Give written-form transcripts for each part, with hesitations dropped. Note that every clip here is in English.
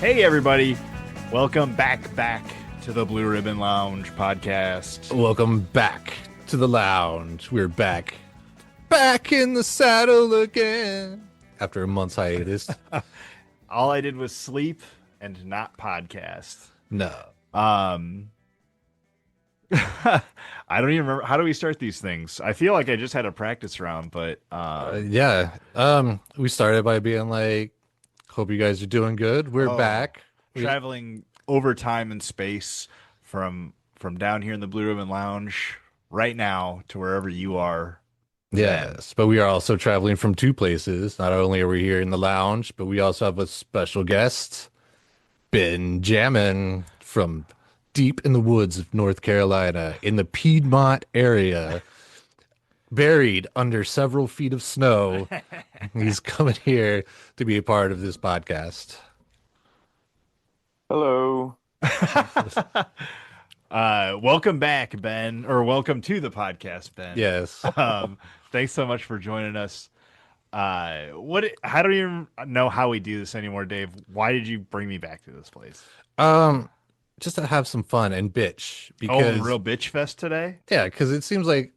Hey, everybody. Welcome back to the Blue Ribbon Lounge podcast. Welcome back to the lounge. We're back in the saddle again after a month's hiatus. All I did was sleep and not podcast. No. I don't even remember. How do we start these things? I feel like I just had a practice round, but We started by being like, hope you guys are doing good. We're back. Traveling over time and space from down here in the Blue Ribbon Lounge right now to wherever you are. Yes, but we are also traveling from two places. Not only are we here in the lounge, but we also have a special guest, Ben Jammin from deep in the woods of North Carolina in the Piedmont area, buried under several feet of snow. He's coming here to be a part of this podcast. Hello. Welcome back, Ben, or welcome to the podcast, Ben. Yes. Thanks so much for joining us. How do you know how we do this anymore, Dave? Why did you bring me back to this place? Just to have some fun and bitch because real bitch fest today? Yeah, because it seems like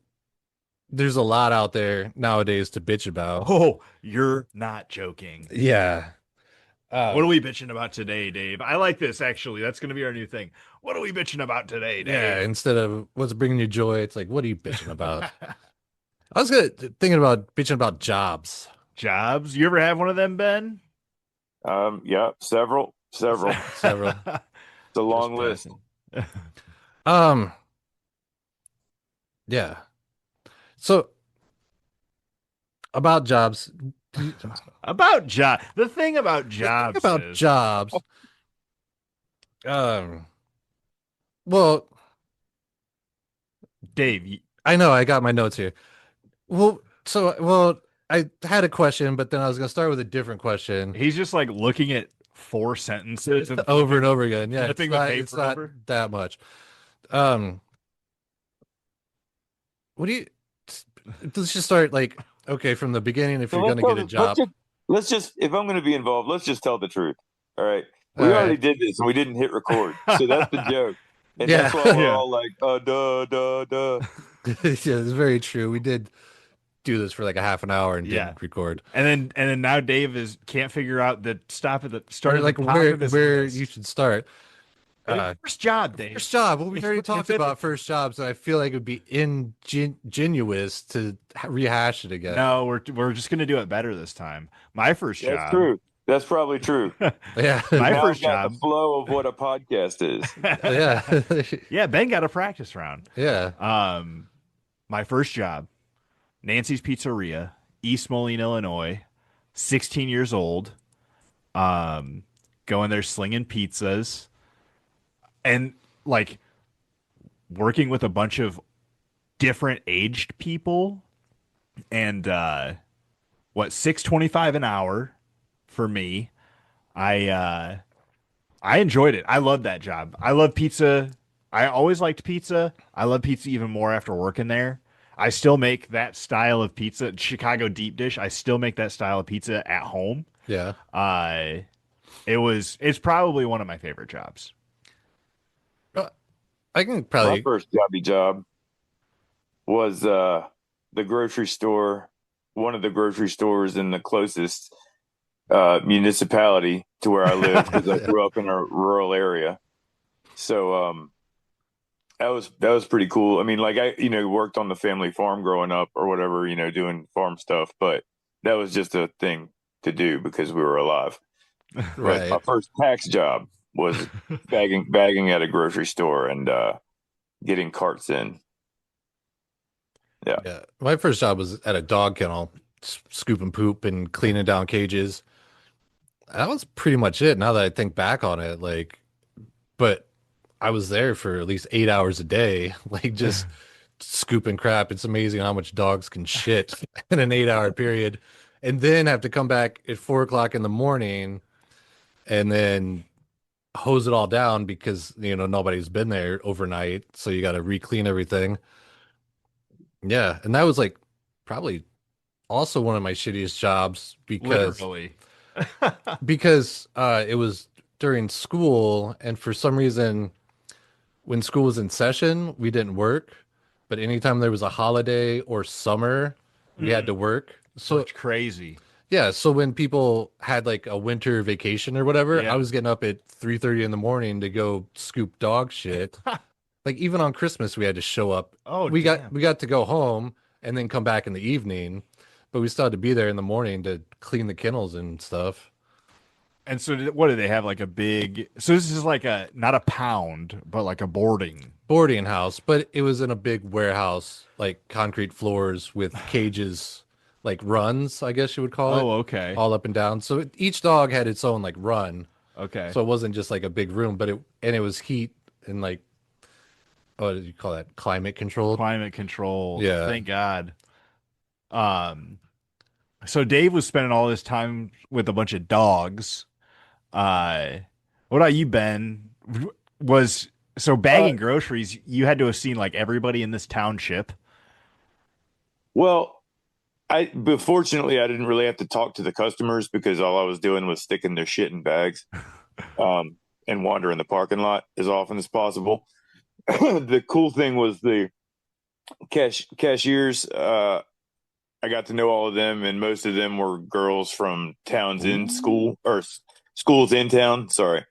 there's a lot out there nowadays to bitch about. Oh, you're not joking. Yeah. What are we bitching about today, Dave? I like this, actually. That's going to be our new thing. What are we bitching about today, Dave? Yeah, instead of what's bringing you joy, it's like, what are you bitching about? I was thinking about bitching about jobs. Jobs? You ever have one of them, Ben? Yeah, several. It's a long list. Yeah. So about jobs. About job. The thing about jobs. Well, Dave, I know I got my notes here. I had a question, but then I was going to start with a different question. He's just like looking at four sentences over and over again. Yeah, it's not that much. Let's just start like, okay, from the beginning. If you're going to get a job, if I'm going to be involved, let's just tell the truth. All right. We already did this and we didn't hit record. So that's the joke. And that's why we're all like, duh. Yeah, it's very true. We did do this for like a half an hour and didn't record. And then now Dave can't figure out the start of where you should start. First job, Dave. First job. Well, we already talked about first jobs, and I feel like it would be ingenuous to rehash it again. No, we're just gonna do it better this time. My first job. That's true. That's probably true. Yeah. My first job. The flow of what a podcast is. Yeah. Yeah, Ben got a practice round. Yeah. My first job, Nancy's Pizzeria, East Moline, Illinois, 16 years old. Going there slinging pizzas and like working with a bunch of different aged people and $6.25 an hour for me. I enjoyed it. I loved that job. I love pizza. I always liked pizza. I love pizza even more after working there. I still make that style of pizza, Chicago deep dish. I still make that style of pizza at home. Yeah. It's probably one of my favorite jobs. I can probably. My first job was the grocery store, one of the grocery stores in the closest municipality to where I live because I grew up in a rural area. So that was pretty cool. I mean, like I worked on the family farm growing up or whatever, doing farm stuff, but that was just a thing to do because we were alive. Right. But my first tax job was bagging at a grocery store and getting carts in. Yeah. My first job was at a dog kennel, scooping poop and cleaning down cages. That was pretty much it. Now that I think back on it, but I was there for at least 8 hours a day, just scooping crap. It's amazing how much dogs can shit in an 8-hour period, and then have to come back at 4:00 in the morning and then hose it all down because nobody's been there overnight, so you got to re-clean everything. Yeah, and that was probably also one of my shittiest jobs because Literally. because it was during school, and for some reason, when school was in session, we didn't work. But anytime there was a holiday or summer, we had Mm, to work. So worked crazy. yeah, so when people had like a winter vacation or whatever, I Yeah. was getting up at 3:30 in the morning to go scoop dog shit. Like even on Christmas we had to show up. Oh, We damn. got to go home and then come back in the evening, but we still had to be there in the morning to clean the kennels and stuff. And so, what do they have? Like a big. So this is like a not a pound, but like a boarding. Boarding house, but it was in a big warehouse, like concrete floors with cages, like runs, I guess you would call it, Oh, okay, all up and down. So each dog had its own like run. okay. So it wasn't just like a big room, but it was heat and like what do you call that? Climate controlled. Climate controlled. Yeah. Thank God. Um. So Dave was spending all his time with a bunch of dogs. Uh, what about you, Ben? Was so Uh, bagging groceries? You had to have seen like everybody in this township. well, but fortunately, I didn't really have to talk to the customers because all I was doing was sticking their shit in bags, um, and wander in the parking lot as often as possible. The cool thing was the cashiers. I got to know all of them, and most of them were girls from towns in Ooh. school or schools in town. Sorry,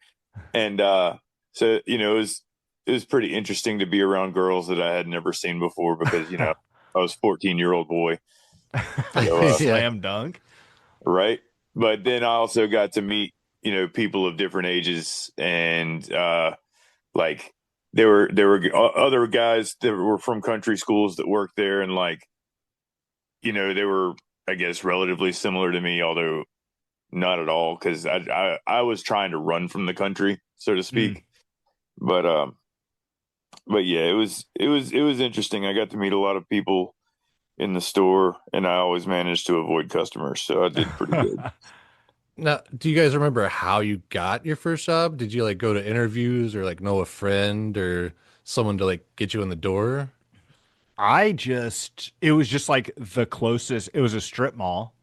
and so it was pretty interesting to be around girls that I had never seen before because I was 14-year-old boy. So Yeah. Slam dunk. right, but then I also got to meet people of different ages and like there were other guys that were from country schools that worked there and like they were, I guess, relatively similar to me, although not at all, because I was trying to run from the country, so to Mm. speak. But but yeah, it was interesting. I got to meet a lot of people in the store, and I always managed to avoid customers, so I did pretty good. Now, do you guys remember how you got your first job? Did you like go to interviews or like know a friend or someone to like get you in the door? It was just like the closest. It was a strip mall,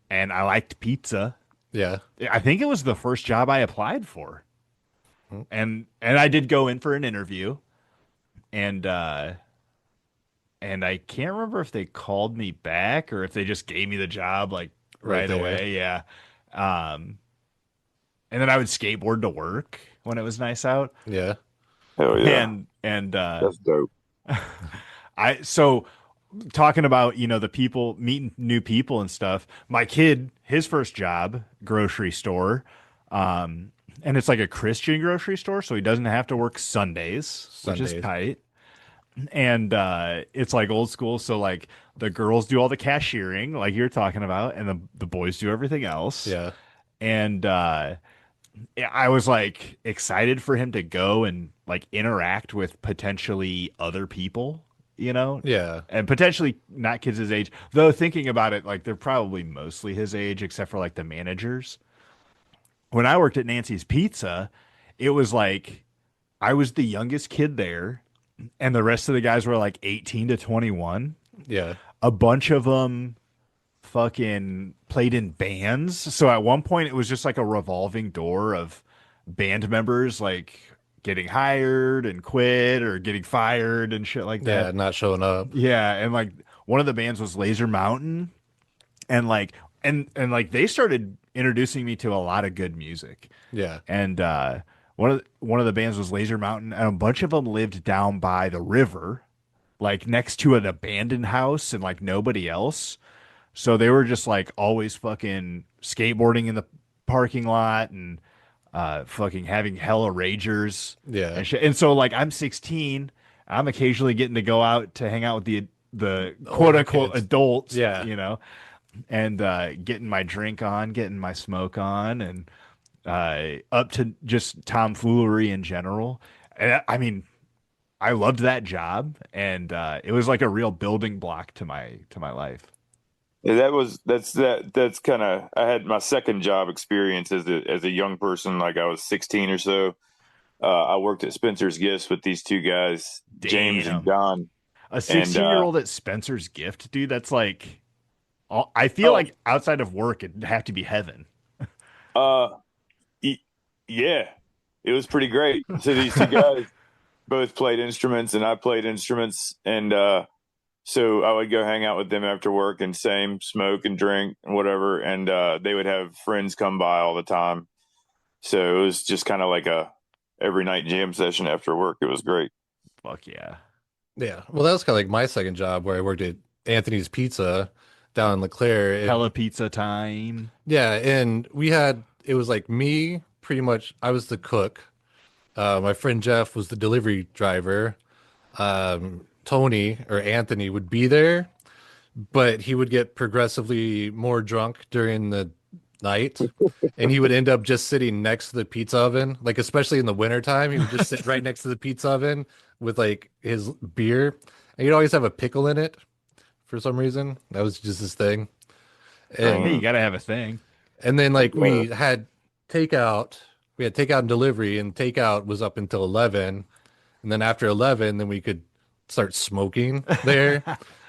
and I liked pizza. Yeah. I think it was the first job I applied for, and I did go in for an interview, and I can't remember if they called me back or if they just gave me the job like Right right there. away. Yeah. Um, and then I would skateboard to work when it was nice out. Yeah. Hell yeah, And that's dope. I so talking about, the people meeting new people and stuff. My kid, his first job, grocery store. And it's like a Christian grocery store, so he doesn't have to work Sundays, which is Sundays. tight. And it's like old school, so like the girls do all the cashiering like you're talking about, and the boys do everything else. Yeah. And I was like excited for him to go and like interact with potentially other people, Yeah. and potentially not kids his age. Though thinking about it, like they're probably mostly his age, except for like the managers. When I worked at Nancy's Pizza, it was like I was the youngest kid there, and the rest of the guys were like 18 to 21. Yeah. A bunch of them fucking played in bands. So at one point, it was just like a revolving door of band members like getting hired and quit or getting fired and shit like that. Yeah. Not showing up. Yeah, and like one of the bands was Laser Mountain, and like and they started introducing me to a lot of good music. Yeah. And one of the bands was Laser Mountain, and a bunch of them lived down by the river, like next to an abandoned house and like nobody else. So they were just like always fucking skateboarding in the parking lot and fucking having hella ragers Yeah. and shit. And so like I'm 16, I'm occasionally getting to go out to hang out with the quote Older unquote kids. adults, Yeah. and getting my drink on, getting my smoke on, and up to just tomfoolery in general. And I mean, I loved that job, and it was like a real building block to my life. Yeah, that's kind of, I had my second job experience as a young person, like I was 16 or so. I worked at Spencer's Gifts with these two guys, James and Damn. John. A And 16-year-old at Spencer's Gift, dude, that's like I feel oh, like outside of work it'd have to be heaven. uh, y- Yeah, it was pretty great. So these two guys both played instruments, and I played instruments, and so I would go hang out with them after work and same smoke and drink and whatever, and they would have friends come by all the time. So it was just kind of like a every night jam session after work. It was great. Fuck yeah. Yeah. Well, that was kind of like my second job where I worked at Anthony's Pizza down in LeClaire. Hella pizza time. Yeah, and we had it was like me, pretty much. I was the cook. My friend Jeff was the delivery driver. Tony or Anthony would be there, but he would get progressively more drunk during the night, and he would end up just sitting next to the pizza oven. Like especially in the wintertime, he would just sit right next to the pizza oven with like his beer, and he'd always have a pickle in it for some reason. That was just his thing. Hey, And you gotta have a thing. like we had takeout, we had takeout and delivery, and takeout was up until 11. And then after 11, then we could start smoking there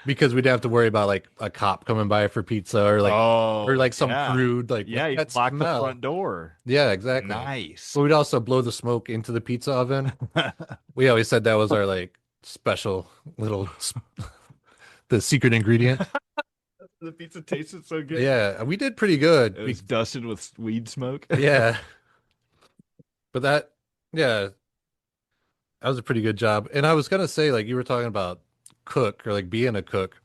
because we didn't have to worry about like a cop coming by for pizza or Oh, like some yeah. crude like Yeah, what's you that lock the smell? front door. Yeah, exactly. Nice. So we'd also blow the smoke into the pizza oven. We always said that was our like special little the secret ingredient. The pizza tasted so good. Yeah, we did pretty good. It was dusted with weed smoke. Yeah, but that yeah, that was a pretty good job. And I was gonna say, like you were talking about cook or like being a cook.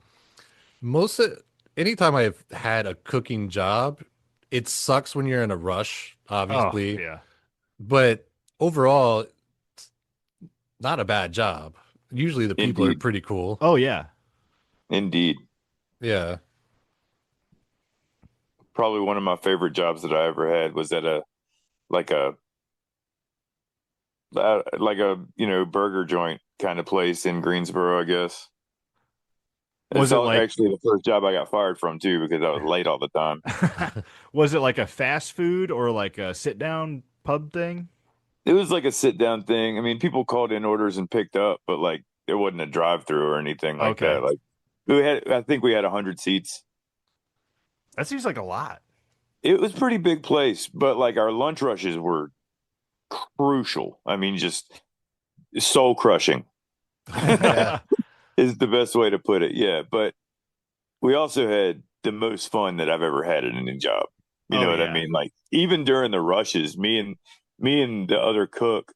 Most of anytime I've had a cooking job, it sucks when you're in a rush, Oh, obviously. yeah. But overall, it's not a bad job. Usually the people are Indeed, pretty cool. Oh, yeah. indeed. Yeah. Probably one of my favorite jobs that I ever had was at a like a like a burger joint kind of place in Greensboro, I guess. Was It's it like actually the first job I got fired from too because I was late all the time. was it like a fast food or like a sit down pub thing? It was like a sit down thing. I mean, people called in orders and picked up, but like it wasn't a drive through or anything like Okay. that. Like we had, I think we had 100 seats. That seems like a lot. It was a pretty big place, but like our lunch rushes were crucial. I mean, just soul crushing Yeah. is the best way to put it. Yeah, but we also had the most fun that I've ever had at any job. You Oh know what I yeah. mean? Like even during the rushes, me and the other cook,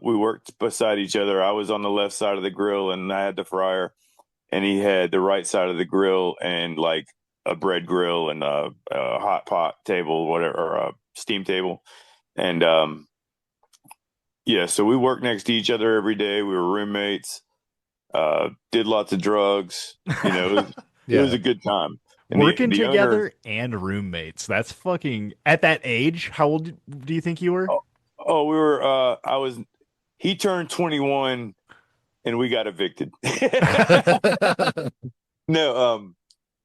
we worked beside each other. I was on the left side of the grill and I had the fryer, and he had the right side of the grill and like a bread grill and a hot pot table, whatever, or a steam table. And yeah, so we worked next to each other every day. We were roommates. Did lots of drugs. It was Yeah. a good time. And Working the owner, together and roommates. That's fucking at that age. How old do you think you were? oh, oh, we were. I was. He turned 21, and we got evicted. No,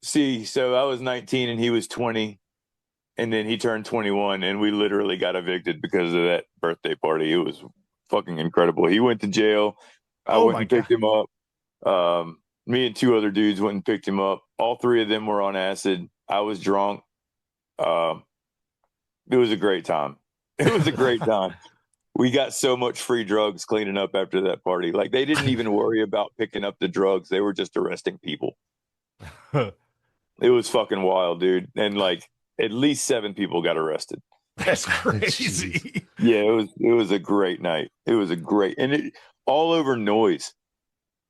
see, so I was 19 and he was 20, and then he turned 21, and we literally got evicted because of that birthday party. It was fucking incredible. He went to jail. I Oh went my and God. picked him up. Me and two other dudes went and picked him up. All three of them were on acid. I was drunk. Um, it was a great time. It was a great time. We got so much free drugs cleaning up after that party. Like they didn't even worry about picking up the drugs. They were just arresting people. It was fucking wild, dude. And like at least 7 people got arrested. That's Jeez. crazy. Yeah, it was a great night. It was a great and it all over noise.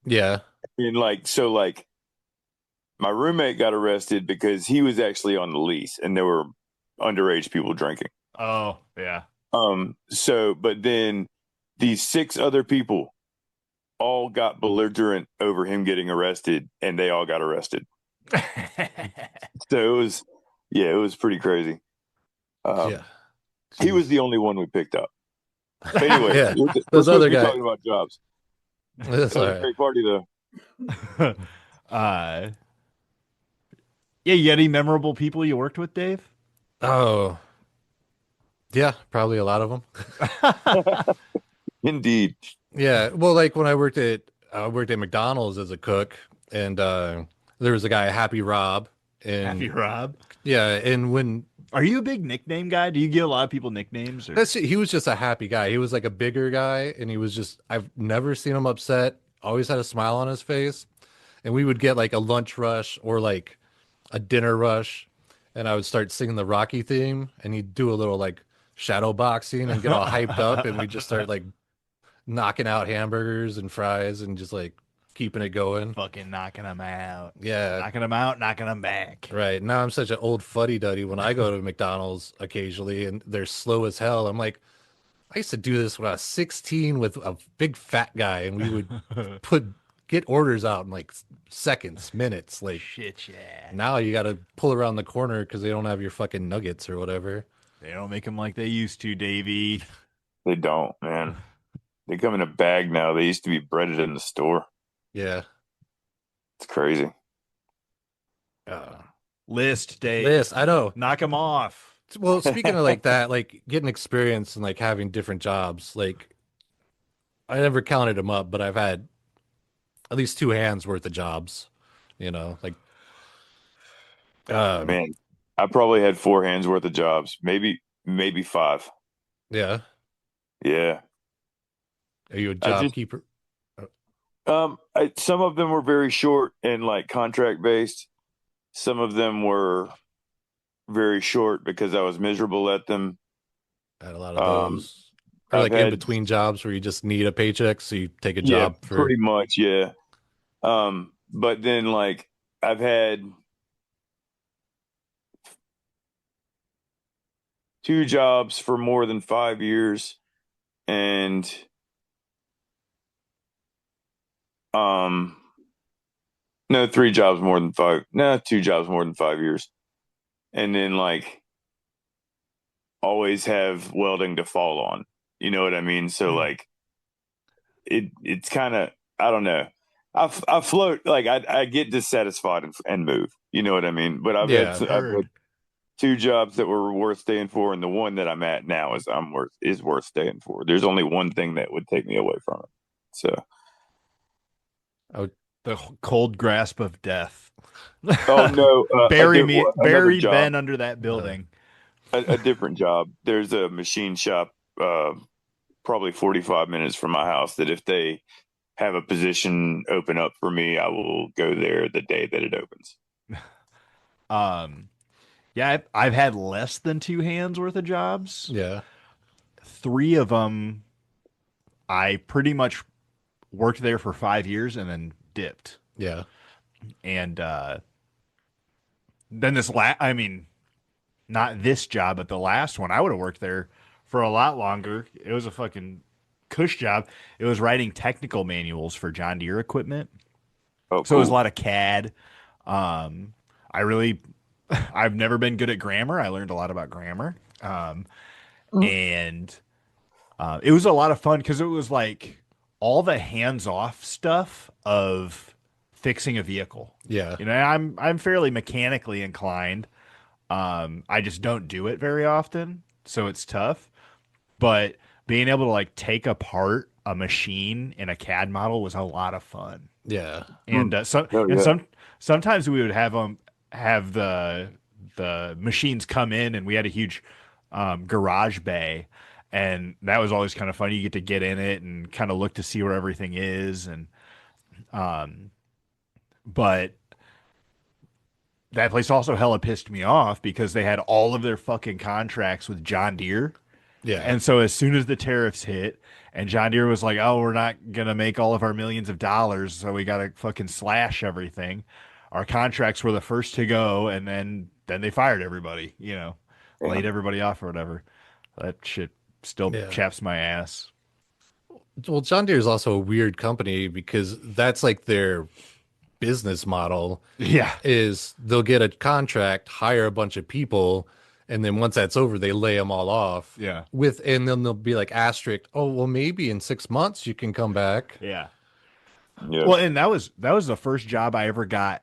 Yeah. And like my roommate got arrested because he was actually on the lease and there were underage people drinking. Oh yeah. So but then these 6 other people all got belligerent over him getting arrested and they all got arrested. So it was yeah, it was pretty crazy. Yeah. He was Jeez. the only one we picked up. But anyway, Yeah. we're Those supposed other to be guys. talking about jobs. That's That all was a right. great party though. uh yeah, you got any memorable people you worked with, Dave? Oh, yeah, probably a lot of them. Indeed. Yeah, well, like when I worked at McDonald's as a cook, and there was a guy, Happy Rob, Happy and Rob. yeah, and when Are you a big nickname guy? Do you give a lot of people nicknames or? He was just a happy guy. He was like a bigger guy, and he was just I've never seen him upset. Always had a smile on his face. And we would get like a lunch rush or like a dinner rush, and I would start singing the Rocky theme, and he'd do a little like shadow boxing and get all hyped up, and we just start like knocking out hamburgers and fries and just like keeping it going. Fucking knocking them out. Yeah, Knocking them out, knocking them back. right. Now I'm such an old fuddy-duddy when I go to McDonald's occasionally and they're slow as hell. I'm like, I used to do this when I was 16 with a big fat guy, and we would put get orders out in like seconds, minutes. Like Shit, yeah. now you got to pull around the corner because they don't have your fucking nuggets or whatever. They don't make them like they used to, Davey. They don't, man. They come in a bag now. They used to be breaded in the store. Yeah. It's crazy. Uh, List, Dave. this, I know. Knock them off. Well, speaking of like that, like getting experience and like having different jobs, like I never counted them up, but I've had at least two hands worth of jobs, like, um, Man, I probably had four hands worth of jobs, maybe five. yeah. Yeah. Are you a I job just keeper? some of them were very short and like contract based. Some of them were very short because I was miserable at them. I had a lot of Um, those. Or I've like in had, between jobs where you just need a paycheck, so you take a yeah, job for, pretty much, yeah. But then like I've had two jobs for more than 5 years, and um, no, three jobs more than five. No, two jobs more than 5 years, and then like always have welding to fall on. You know what I mean? So like it's kind of, I don't know. I float like I get dissatisfied and move. You know what I mean? But yeah. I've had Heard. two jobs that were worth staying for, and the one that I'm at now is worth staying for. There's only one thing that would take me away from it. So, I would, The cold grasp of death. oh no, Bury me, another bury job, Ben under that uh, building. a different job. There's a machine shop, probably 45 minutes from my house. That if they have a position open up for me, I will go there the day that it opens. Um, yeah, I've had less than two hands worth of jobs. yeah, Three of them, I pretty much worked there for 5 years and then dipped. yeah, And then I mean, not this job, but the last one, I would have worked there for a lot longer. It was a fucking cush job. It was writing technical manuals for John Deere equipment. Oh, So it was a cool. lot of CAD. Um, I really, I've never been good at grammar. I learned a lot about grammar. Um, and it was a lot of fun because it was like all the hands-off stuff of fixing a vehicle. yeah, I'm fairly mechanically inclined. I just don't do it very often, so it's tough. But being able to like take apart a machine in a CAD model was a lot of fun. yeah, And Oh yeah. sometimes we would have the machines come in, and we had a huge garage bay, and that was always kind of fun. You get in it and kind of look to see where everything is, and but that place also hella pissed me off because they had all of their fucking contracts with John Deere. yeah, And so as soon as the tariffs hit and John Deere was like, "Oh, we're not gonna make all of our millions of dollars, so we gotta fucking slash everything." Our contracts were the first to go, and then they fired everybody, laid Damn. everybody off or whatever. That shit still yeah. chaps my ass. Well, John Deere is also a weird company because that's like their business model Yeah. is they'll get a contract, hire a bunch of people, and then once that's over, they lay them all off Yeah. and then they'll be like asterisk, oh, well, maybe in 6 months you can come back. Yeah. Yeah. Well, and that was the first job I ever got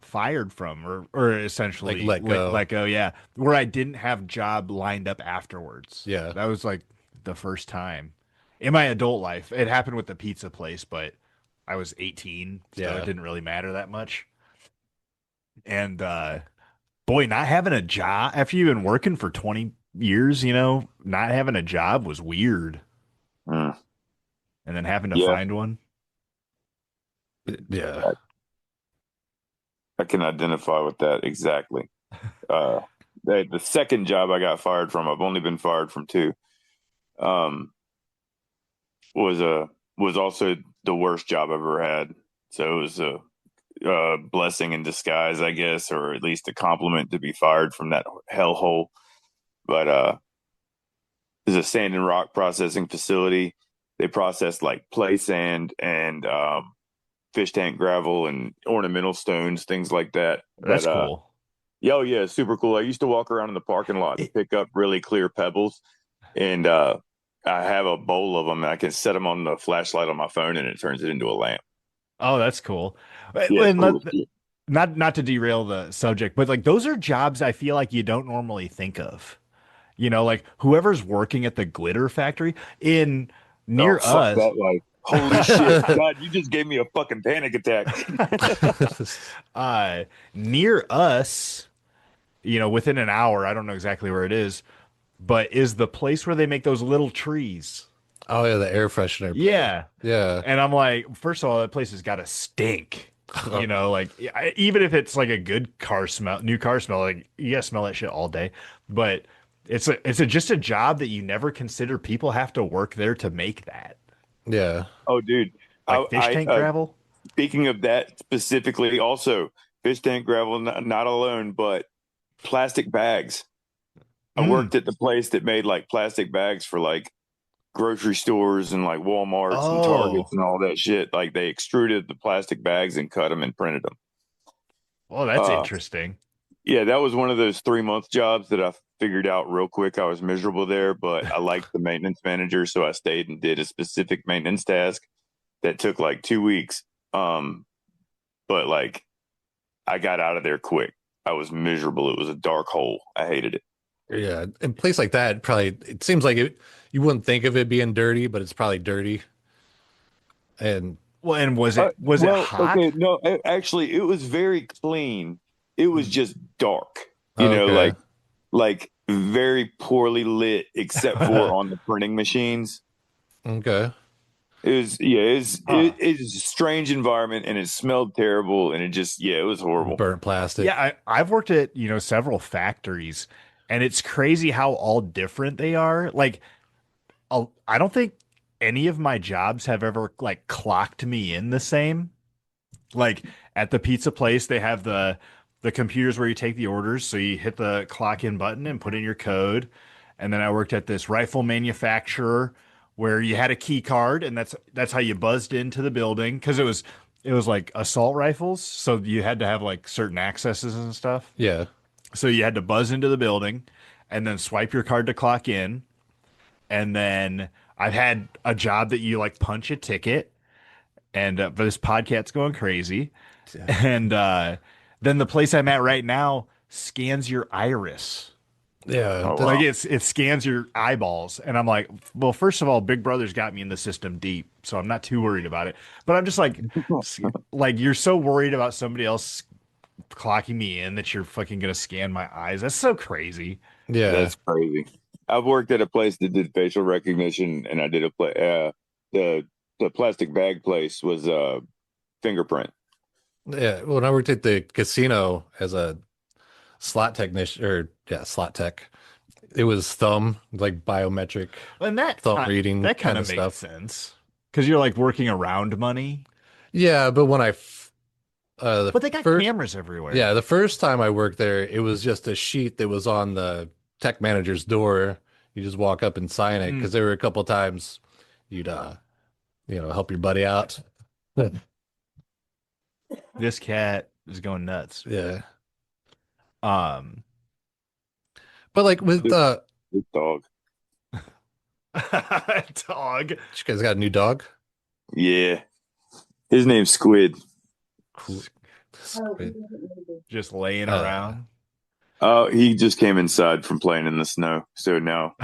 fired from, or Like essentially let go. let go, yeah, where I didn't have job lined up afterwards. Yeah. That was like the first time in my adult life. It happened with the pizza place, but I was 18, so it Yeah. didn't really matter that much. And boy, not having a job after you've been working for 20 years, not having a job was weird. Mm. And then having to Yeah, find one. Yeah. I can identify with that exactly. Uh, the second job I got fired from, I've only been fired from two, um, was a was also the worst job I've ever had. So it was a blessing in disguise, I guess, or at least a compliment to be fired from that hellhole. But it's a sand and rock processing facility. They process like play sand and fish tank gravel and ornamental stones, things like that. But That's cool. yeah, oh yeah, super cool. I used to walk around in the parking lot and It- pick up really clear pebbles, and I have a bowl of them. And I can set them on the flashlight on my phone, and it turns it into a lamp. oh, that's cool. Yeah, it's And cool as shit. not to derail the subject, but like those are jobs I feel like you don't normally think of. Like whoever's working at the glitter factory in Oh near fuck us. that life! Holy shit, God, you just gave me a fucking panic attack. uh near us, within an hour, I don't know exactly where it is, but is the place where they make those little trees. Oh yeah, the air freshener. Yeah. Yeah. And I'm like, first of all, that place has got to stink. Like even if it's like a good car smell, new car smell, like you gotta smell that shit all day. But just a job that you never consider people have to work there to make that. Yeah. Oh, dude, Like fish I tank gravel. speaking of that specifically, also fish tank gravel, not alone, but plastic bags. I Mm. worked at the place that made like plastic bags for like grocery stores and like Walmarts and Targets Oh, and all that shit. Like they extruded the plastic bags and cut them and printed them. well, that's Uh, interesting. yeah, that was one of those 3 month jobs that I figured out real quick. I was miserable there, but I liked the maintenance manager, so I stayed and did a specific maintenance task that took like 2 weeks. Um, but like I got out of there quick. I was miserable. It was a dark hole. I hated it. Yeah. In a place like that, probably it seems like it you wouldn't think of it being dirty, but it's probably dirty. And Well, and was it Well, hot? okay, no, actually, it was very clean. It was Mm. just dark, okay. like very poorly lit, except for on the printing machines. Okay. It was, yeah, Huh. it's a strange environment, and it smelled terrible, and it just, yeah, it was horrible. Burnt plastic. Yeah, I've worked at, several factories, and it's crazy how all different they are. Like, I don't think any of my jobs have ever like clocked me in the same. Like at the pizza place, they have the computers where you take the orders, so you hit the clock in button and put in your code. And then I worked at this rifle manufacturer where you had a key card, and that's how you buzzed into the building because it was like assault rifles, so you had to have like certain accesses and stuff. Yeah. So you had to buzz into the building and then swipe your card to clock in. And then I've had a job that you like punch a ticket, and but this podcast's going crazy. Yeah. And then the place I'm at right now scans your iris. Yeah. Oh Like wow. it scans your eyeballs, and I'm like, well, first of all, Big Brother's got me in the system deep, so I'm not too worried about it. But I'm just like you're so worried about somebody else clocking me in that you're fucking gonna scan my eyes. That's so crazy. Yeah. That's crazy. I've worked at a place that did facial recognition, and I did a play. The plastic bag place was fingerprint. Yeah. When I worked at the casino as a slot technician or yeah, slot tech, it was thumb, like biometric And that thumb reading that kind kind of of makes stuff. sense because you're like working around money, Yeah, but when the but they got first cameras everywhere. yeah, the first time I worked there, it was just a sheet that was on the tech manager's door. You just walk up and sign it because Mm, there were a couple times you'd help your buddy out. this cat is going nuts. Yeah. Um, But like with This, this dog. dog you guys got a new dog? Yeah, his name's Squid. Cool. just laying Uh, around. Oh, he just came inside from playing in the snow. So now,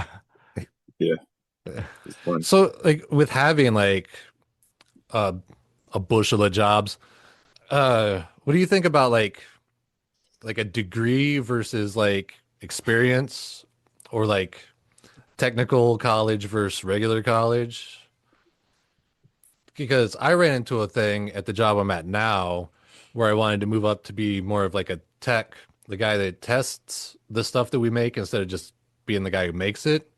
yeah, it's fun. so like with having like uh, a bushel of jobs, what do you think about like like a degree versus like experience, or like technical college versus regular college? Because I ran into a thing at the job I'm at now where I wanted to move up to be more of like a tech, the guy that tests the stuff that we make instead of just being the guy who makes it.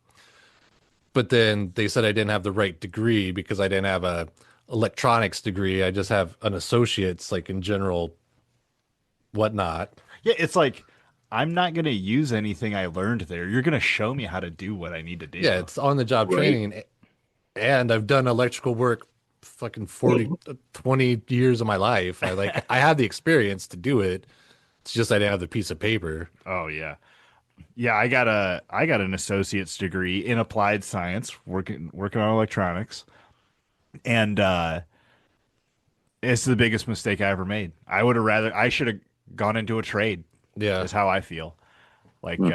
But then they said I didn't have the right degree because I didn't have a electronics degree. I just have an associate's like in general whatnot. Yeah, it's like I'm not gonna use anything I learned there. You're gonna show me how to do what I need to Yeah, do. it's on the job Right. training. And I've done electrical work fucking 20 years of my life. I had the experience to do it. It's just I didn't have the piece of paper. Oh yeah. Yeah, I got an associate's degree in applied science, working on electronics. And it's the biggest mistake I ever made. I should have gone into a trade, Yeah. is how I feel. Like Hmm.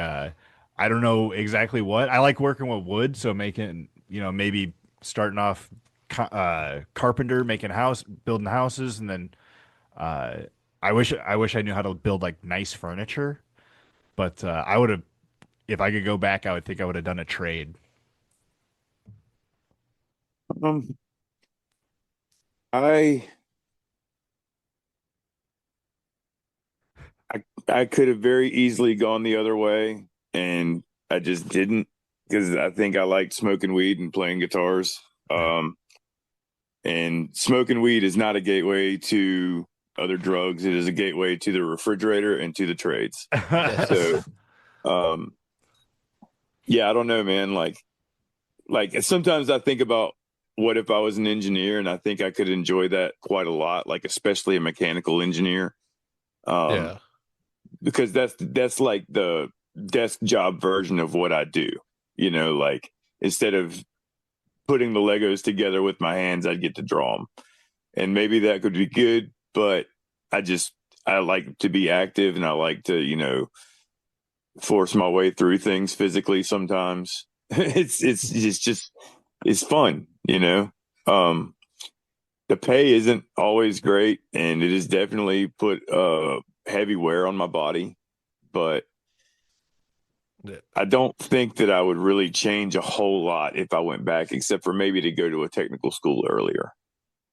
I don't know exactly what. I like working with wood, so making, maybe starting off carpenter, building houses, and then uh I wish I knew how to build like nice furniture, but I would have, if I could go back, I would think I would have done a trade. Um, I I could have very easily gone the other way, and I just didn't because I think I liked smoking weed and playing guitars. And smoking weed is not a gateway to other drugs. It is a gateway to the refrigerator and to the trades. So, Yes. um, yeah, I don't know, man. Like sometimes I think about what if I was an engineer, and I think I could enjoy that quite a lot, like especially a mechanical engineer. Um, Yeah. because that's like the desk job version of what I do. Like instead of putting the Legos together with my hands, I'd get to draw them, and maybe that could be good. But I just I like to be active, and I like to force my way through things physically. Sometimes it's just it's fun. Um, the pay isn't always great, and it has definitely put heavy wear on my body, but Yeah. I don't think that I would really change a whole lot if I went back, except for maybe to go to a technical school earlier.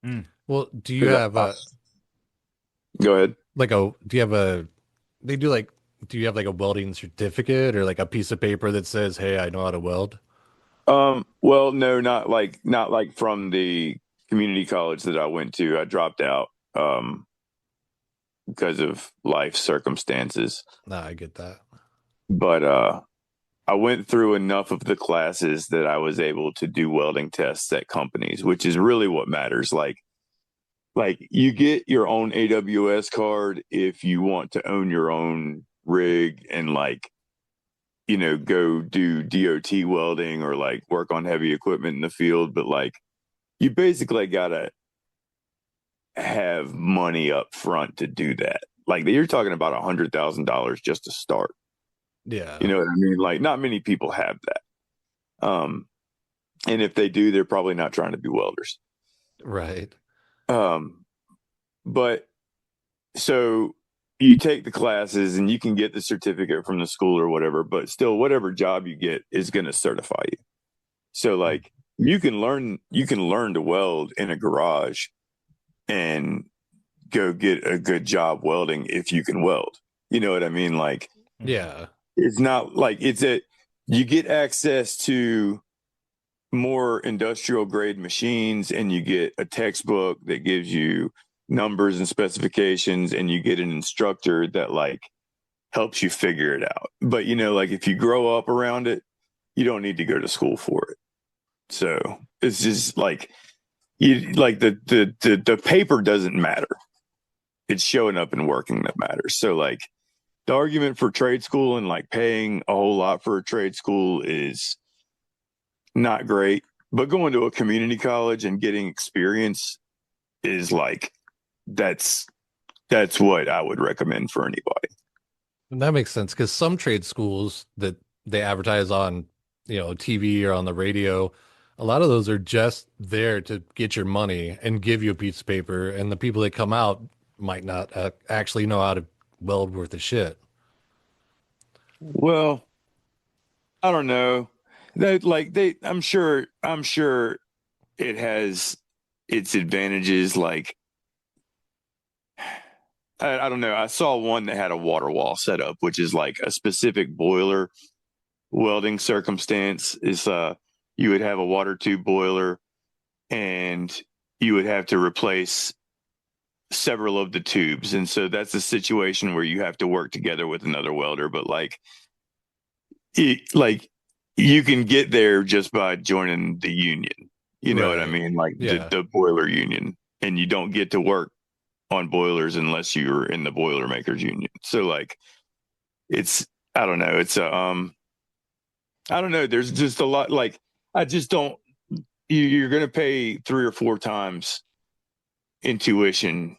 Mm. Well, do you Because have go ahead. do you have a they do like do you have like a welding certificate or like a piece of paper that says, "Hey, I know how to weld"? Well, no, not like from the community college that I went to. I dropped out because of life circumstances. Nah, I get that. But I went through enough of the classes that I was able to do welding tests at companies, which is really what matters. Like you get your own AWS card if you want to own your own rig and like go do DOT welding or like work on heavy equipment in the field, but like you basically gotta have money up front to do that. Like you're talking about $100,000 just to start. You Yeah. know what I mean? Like not many people have that. And if they do, they're probably not trying to be welders. Right. Um, but so you take the classes and you can get the certificate from the school or whatever, but still whatever job you get is going to certify you. So like you can learn to weld in a garage and go get a good job welding if you can weld. You know what I mean? Like Yeah. it's not like you get access to more industrial grade machines and you get a textbook that gives you numbers and specifications and you get an instructor that like helps you figure it out. But like if you grow up around it, you don't need to go to school for it. So it's just like you like the paper doesn't matter. It's showing up and working that matters. So like the argument for trade school and like paying a whole lot for a trade school is not great. But going to a community college and getting experience is like that's that's what I would recommend for anybody. And that makes sense because some trade schools that they advertise on, TV or on the radio, a lot of those are just there to get your money and give you a piece of paper. And the people that come out might not actually know how to weld worth of shit. Well, I don't know. I'm sure it has its advantages. Like, I don't know. I saw one that had a water wall set up, which is like a specific boiler welding circumstance. Is you would have a water tube boiler, and you would have to replace several of the tubes, and so that's a situation where you have to work together with another welder. But like you can get there just by joining the union. You know what I Right. mean? Like Yeah. the boiler union, and you don't get to work on boilers unless you're in the Boilermakers Union. So like it's I don't know. I don't know. There's just a lot. Like I just don't. You're going to pay 3 or 4 times in tuition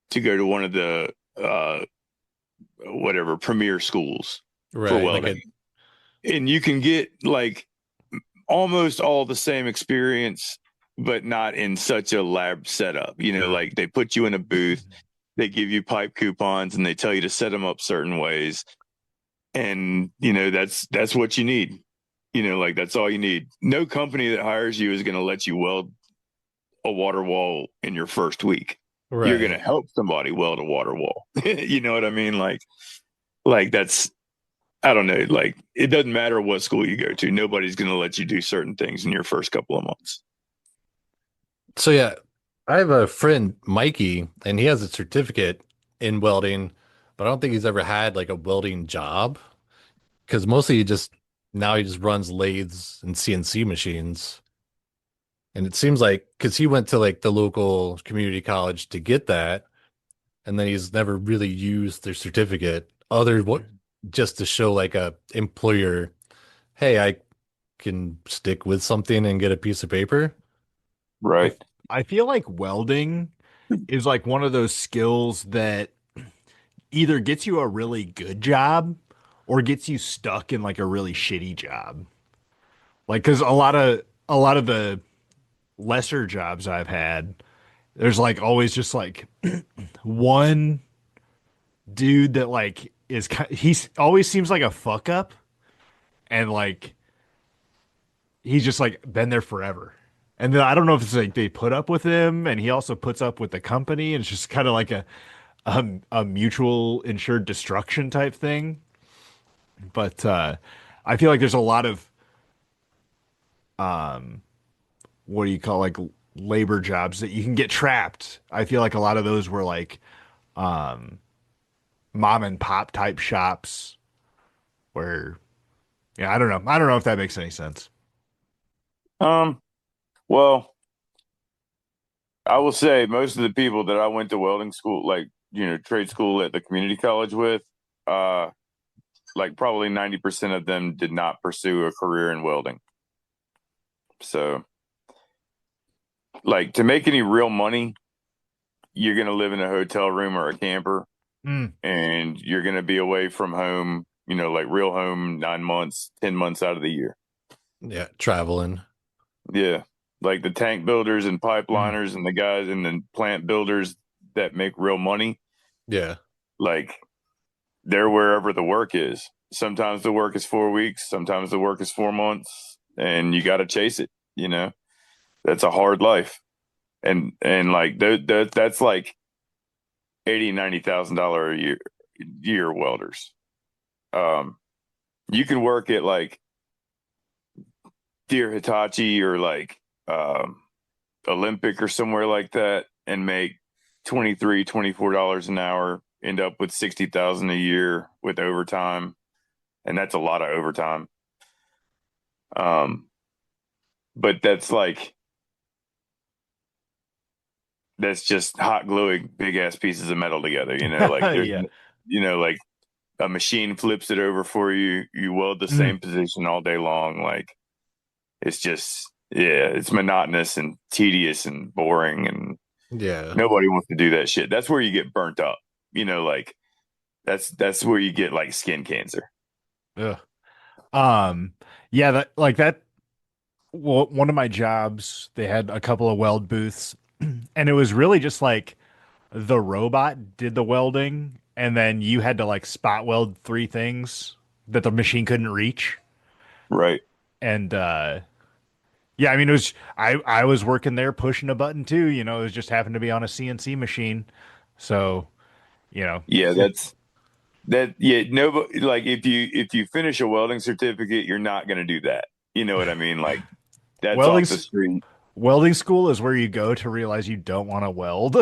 to go to one of the whatever premier schools for Right. Like welding, a and you can get like almost all the same experience, but not in such a lab setup. You know, like they put you in a booth, they give you pipe coupons, and they tell you to set them up certain ways, and that's what you need. Like that's all you need. No company that hires you is going to let you weld a water wall in your first week. You're going to right. help somebody weld a water wall. You know what I mean? Like that's I don't know. Like it doesn't matter what school you go to. Nobody's going to let you do certain things in your first couple of months. So yeah, I have a friend, Mikey, and he has a certificate in welding, but I don't think he's ever had like a welding job because mostly he just runs lathes and CNC machines. And it seems like because he went to like the local community college to get that, and then he's never really used their certificate other what just to show like a employer, hey, I can stick with something and get a piece of paper. I Right. I feel like welding is like one of those skills that either gets you a really good job or gets you stuck in like a really shitty job. Like, because a lot of the lesser jobs I've had, there's like always just like one dude that like he's always seems like a fuck up, and like he's just like been there forever. And then I don't know if it's like they put up with him and he also puts up with the company, and it's just kind of like a mutual insured destruction type thing. But I feel like there's a lot of what do you call like labor jobs that you can get trapped. I feel like a lot of those were like mom and pop type shops where yeah, I don't know. I don't know if that makes any sense. Um. Well, I will say most of the people that I went to welding school, like trade school at the community college with, uh, like probably 90% of them did not pursue a career in welding. So, like to make any real money, you're going to live in a hotel room or a camper, Mm. and you're going to be away from home, like real home 9 months, 10 months out of the year. Yeah, traveling. Yeah. Like the tank builders and Mm. pipeliners and the guys and the plant builders that make real money, Yeah. like they're wherever the work is. Sometimes the work is 4 weeks, sometimes the work is 4 months, and you got to chase it. That's a hard life, and like that's like 90,000 a year welders. Um, you can work at like Deer Hitachi or like um, Olympic or somewhere like that and make 23, $24 an hour, end up with 60,000 a year with overtime, and that's a lot of overtime. Um, but that's just hot gluing big ass pieces of metal together. Like there's Yeah. like a machine flips it over for you. You weld the Mm. same position all day long. Like it's just yeah, it's monotonous and tedious and boring, and Yeah. nobody wants to do that shit. That's where you get burnt up. Like that's where you get like skin cancer. Ugh. Um, yeah, that like that. Well, one of my jobs, they had a couple of weld booths, and it was really just like the robot did the welding, and then you had to like spot weld three things that the machine couldn't reach. Right. And yeah, I mean it was I was working there pushing a button too, you know, it was just happened to be on a CNC machine. So, you know, Yeah, that's that. Yeah, no, but like if you finish a welding certificate, you're not going to do that. You know what I mean? Like that's welding off the s- street. welding school is where you go to realize you don't want to weld.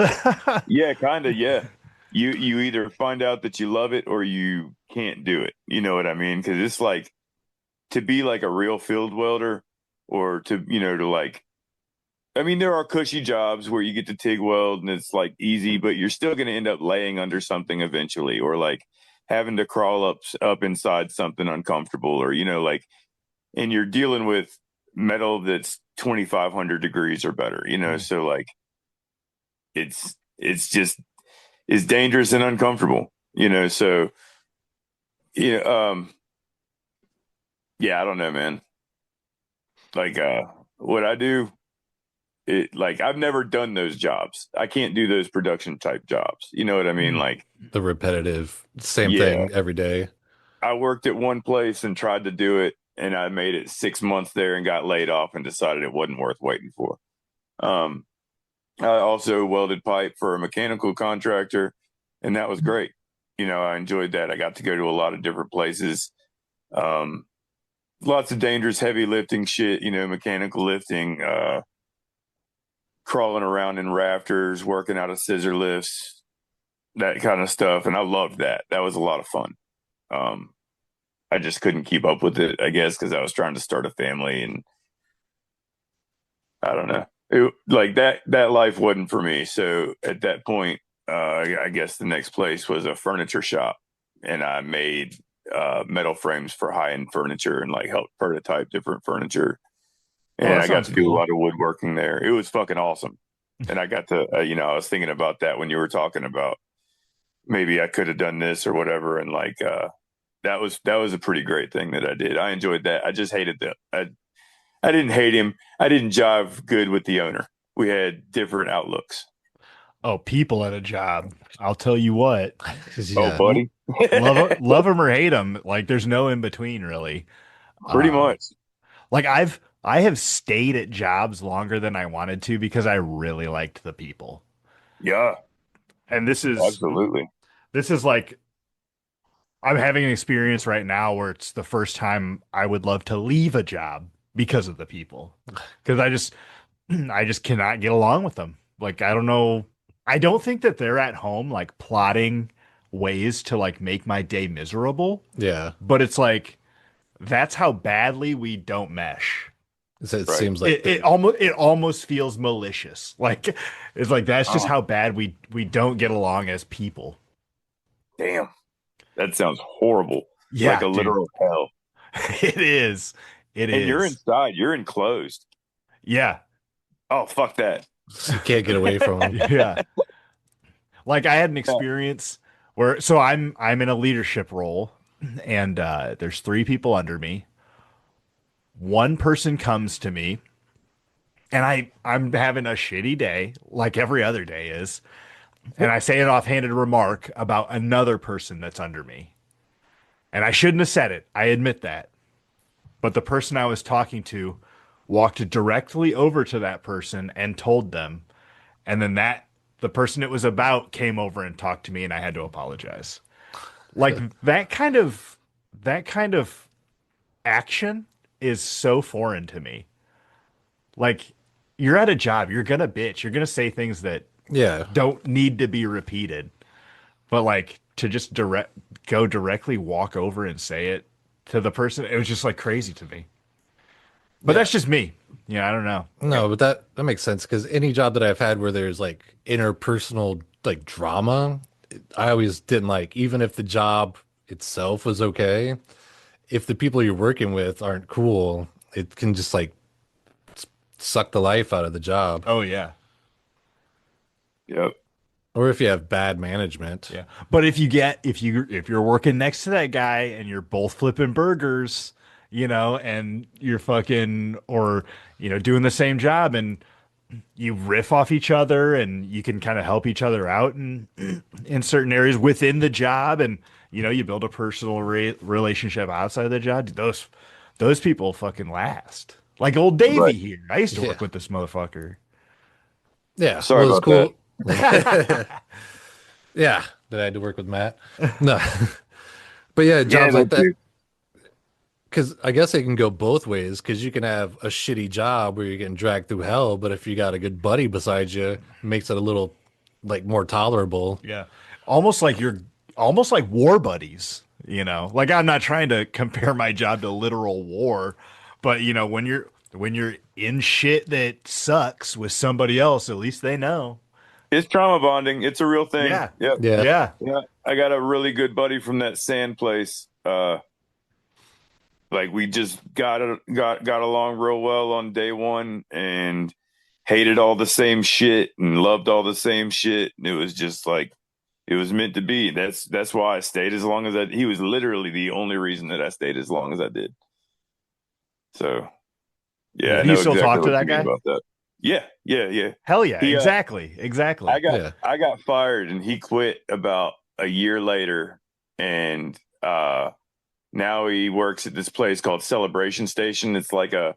Yeah, kind of. Yeah, you either find out that you love it or you can't do it. You know what I mean? Because it's like to be like a real field welder, or to to like. I mean, there are cushy jobs where you get to TIG weld and it's like easy, but you're still going to end up laying under something eventually, or like having to crawl up inside something uncomfortable, or like, and you're dealing with metal that's 2,500 degrees or better. So like it's just it's dangerous and uncomfortable. So yeah, yeah, I don't know, man. Like what I do, it like I've never done those jobs. I can't do those production type jobs. You know what I mean? Like, The repetitive, same yeah, thing every day. I worked at one place and tried to do it, and I made it 6 months there and got laid off and decided it wasn't worth waiting for. Um, I also welded pipe for a mechanical contractor, and that was great. I enjoyed that. I got to go to a lot of different places. Um, Lots of dangerous heavy lifting shit, mechanical lifting, crawling around in rafters, working out of scissor lifts, that kind of stuff. And I loved that. That was a lot of fun. Um, I just couldn't keep up with it, I guess, because I was trying to start a family, and I don't know. Like that life wasn't for me. So at that point, I guess the next place was a furniture shop, and I made metal frames for high end furniture and like helped prototype different furniture. Oh, And that I got sounds to do a cool. lot of woodworking there. It was fucking awesome. And I got to, I was thinking about that when you were talking about maybe I could have done this or whatever. And like, that was a pretty great thing that I did. I enjoyed that. I just hated that. I didn't hate him. I didn't jive good with the owner. We had different outlooks. Oh, people at a job. I'll tell you what. Oh, Yeah. L- buddy. love them or hate them. Like there's no in between really. Pretty Uh, much. like I have stayed at jobs longer than I wanted to because I really liked the people. Yeah, And absolutely. this is like I'm having an experience right now where it's the first time I would love to leave a job because of the people. Because I just cannot get along with them. Like I don't know. I don't think that they're at home like plotting ways to like make my day miserable, Yeah. but it's like that's how badly we don't mesh. So it Right. seems like It almost feels malicious. Like it's like that's just Oh, how bad we don't get along as people. damn. That sounds horrible. Like Yeah, a dude. literal hell. It is. It And you're is. inside, you're enclosed. Yeah. Oh, fuck that. you can't get away from them. Yeah. Like I had an Yeah. experience where so I'm in a leadership role and there's three people under me. One person comes to me and I'm having a shitty day like every other day is. And I say an offhanded remark about another person that's under me. And I shouldn't have said it. I admit that. But the person I was talking to walked directly over to that person and told them. And then the person it was about came over and talked to me and I had to apologize. Like that kind of action is so foreign to me. Like you're at a job, you're gonna bitch, you're gonna say things that Yeah. don't need to be repeated. But like to just go directly walk over and say it to the person, it was just like crazy to me. But Yeah. that's just me. Yeah, I don't know. No, but that makes sense because any job that I've had where there's like interpersonal like drama, I always didn't like, even if the job itself was okay, if the people you're working with aren't cool, it can just like suck the life out of the job. Oh yeah. Yep. Or if you have bad management. Yeah. But if you're working next to that guy and you're both flipping burgers, you know, and you're fucking or doing the same job and you riff off each other and you can kind of help each other out in certain areas within the job, and you build a personal relationship outside of the job. Dude, those people fucking last. Like old Davey Right. here. I used to Yeah. work with this motherfucker. Yeah. Sorry Well, it's about that. cool. Yeah. That I had to work with Matt. No. But yeah, Yeah, jobs like that that. too. Because I guess it can go both ways. Because you can have a shitty job where you're getting dragged through hell, but if you got a good buddy beside you, it makes it a little like more tolerable. Yeah. Almost like you're almost like war buddies, you know. Like I'm not trying to compare my job to literal war, but when you're in shit that sucks with somebody else, at least they know. It's trauma bonding. It's a real thing. Yeah. Yep. Yeah. Yeah. Yeah. I got a really good buddy from that sand place. Like we just got along real well on day one and hated all the same shit and loved all the same shit. And it was just like it was meant to be. That's why I stayed as long as I. He was literally the only reason that I stayed as long as I did. So yeah, I Yeah. Do you know still exactly talk to what that you mean guy? about that. Yeah, yeah, yeah. Hell yeah, He exactly. Exactly. Yeah. I got fired and he quit about a year later, and now he works at this place called Celebration Station. It's got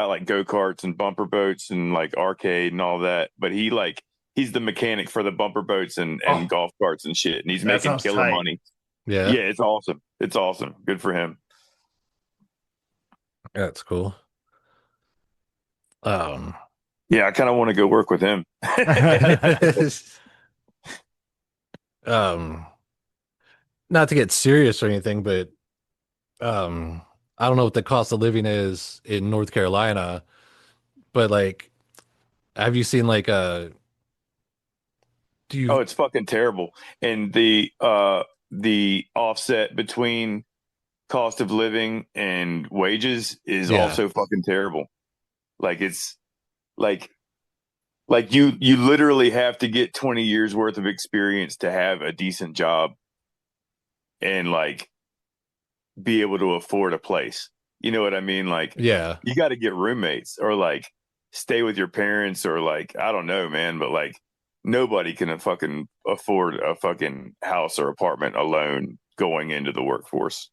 like go-karts and bumper boats and like arcade and all that. But he's the mechanic for the bumper boats and Oh, golf carts and shit. And he's that making sounds killer tight. money. Yeah. Yeah, it's awesome. It's awesome. Good for him. That's cool. Um, Yeah, I kind of want to go work with him. um, not to get serious or anything, but um, I don't know what the cost of living is in North Carolina, but like, have you seen like do Oh, you, it's fucking terrible. And the offset between cost of living and wages is yeah, also fucking terrible. Like it's like you literally have to get 20 years worth of experience to have a decent job and like be able to afford a place. You know what I mean? Like yeah, you got to get roommates or like stay with your parents or like I don't know, man, but like nobody can fucking afford a fucking house or apartment alone going into the workforce.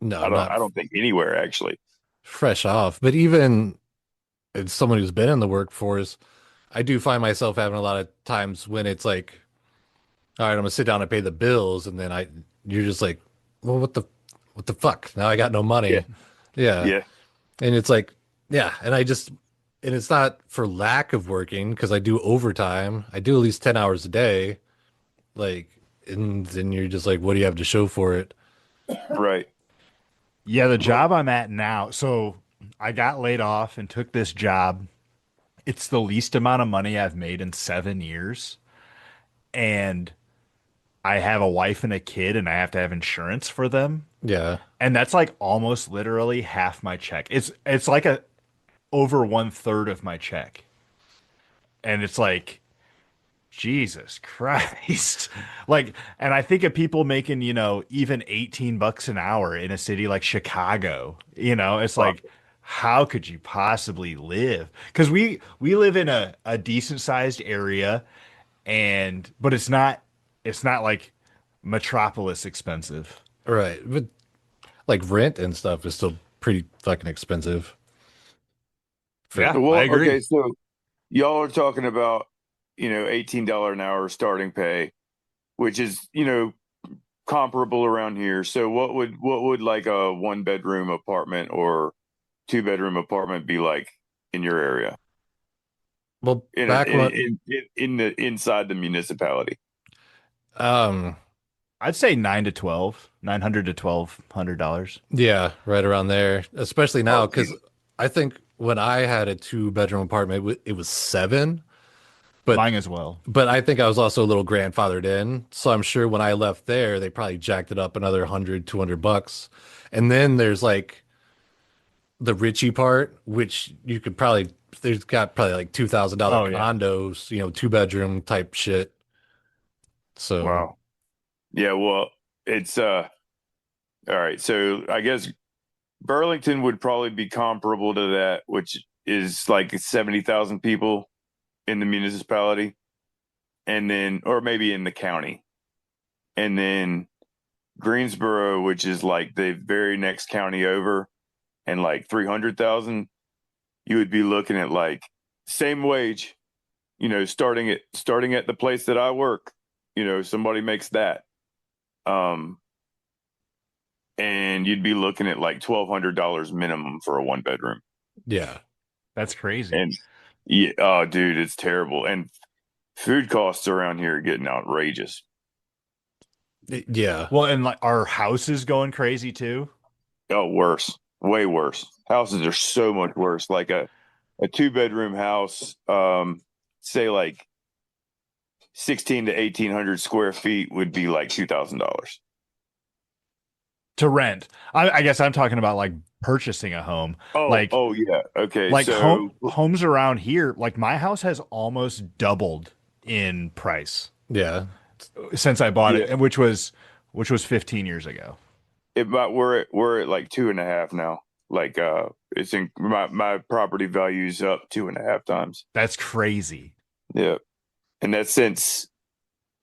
no, I not don't think anywhere actually. fresh off, but even as someone who's been in the workforce, I do find myself having a lot of times when it's like, all right, I'm gonna sit down and pay the bills, and then you're just like, well, what the fuck? Now I got no Yeah. money. Yeah. Yeah. And it's like, yeah, and it's not for lack of working because I do overtime. I do at least 10 hours a day. Like, and then you're just like, what do you have to show for it? Right. Yeah, the Right. job I'm at now. So I got laid off and took this job. It's the least amount of money I've made in 7 years. And I have a wife and a kid, and I have to have insurance for them. Yeah. And that's like almost literally half my check. It's like a over 1/3 of my check. And it's like, Jesus Christ. Like, and I think of people making, even $18 an hour in a city like Chicago. It's Fuck. like, how could you possibly live? Because we live in a decent sized area, but it's not like metropolis expensive. Right. But like rent and stuff is still pretty fucking expensive for, Yeah, I Well, agree. okay, so y'all are talking about, $18 an hour starting pay, which is, comparable around here. So what would like a one bedroom apartment or two bedroom apartment be like in your area? well, In a, back when, in the inside the municipality. um, I'd say 900 to $1,200. yeah, right around there, especially now, Oh, because I think when I had a two-bedroom apartment, it was seven, but Mine as well. I think I was also a little grandfathered in. So I'm sure when I left there, they probably jacked it up another 100, $200. And then there's like the Richie part, which you could probably, there's got probably like $2,000 Oh yeah. condos, two-bedroom type shit. So wow. Yeah, well, it's all right. So I guess Burlington would probably be comparable to that, which is like 70,000 people. in the municipality, and then, or maybe in the county, and then Greensboro, which is like the very next county over, and like 300,000, you would be looking at like same wage, starting at the place that I work, somebody makes that. Um, and you'd be looking at like $1,200 minimum for a one bedroom. Yeah. That's crazy. And yeah, oh, dude, it's terrible. And food costs around here are getting outrageous. Yeah. Well, and like our house is going crazy too. Oh, worse, way worse. Houses are so much worse. Like a two-bedroom house, say like 16 to 1,800 square feet would be like $2,000. To rent. I guess I'm talking about like purchasing a home. Oh, Like oh yeah. Okay, like so homes around here, like my house has almost doubled in price Yeah. since I bought it, yeah, and which was 15 years ago. we're at like two and a half now. Like it's in my property value's up two and a half times. That's crazy. Yeah, and that's since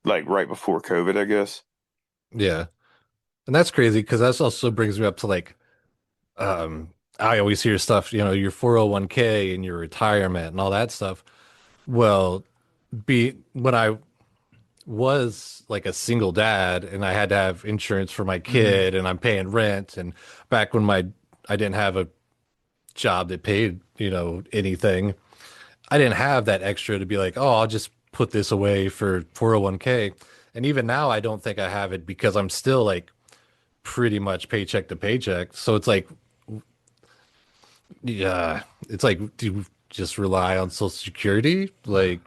like right before COVID, I guess. Yeah. And that's crazy because that also brings me up to like, I always hear stuff, your 401k and your retirement and all that stuff. Well, when I was like a single dad and I had to have insurance for my Mhm. kid and I'm paying rent, and back when I didn't have a job that paid, anything, I didn't have that extra to be like, oh, I'll just put this away for 401k. And even now I don't think I have it because I'm still like pretty much paycheck to paycheck. So it's like, yeah, it's like, do you just rely on Social Security? Like,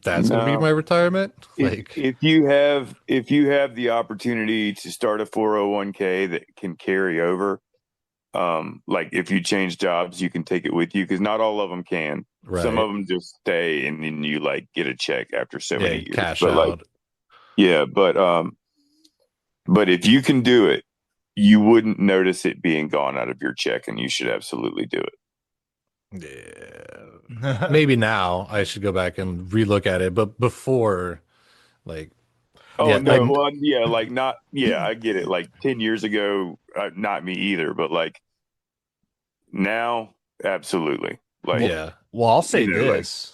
that's going to be No, my retirement? if Like, if you have the opportunity to start a 401k that can carry over, like if you change jobs, you can take it with you because not all of them can. Some right. of them just stay and then you like get a check after so Yeah, many years. cash But like, out. yeah, but if you can do it, you wouldn't notice it being gone out of your check, and you should absolutely do it. Yeah. Maybe now I should go back and relook at it, but before, like, Oh yeah, no, well, yeah, like not, yeah, I get it. Like 10 years ago, not me either, but like now, absolutely. Like, Well, yeah, well, I'll say like this.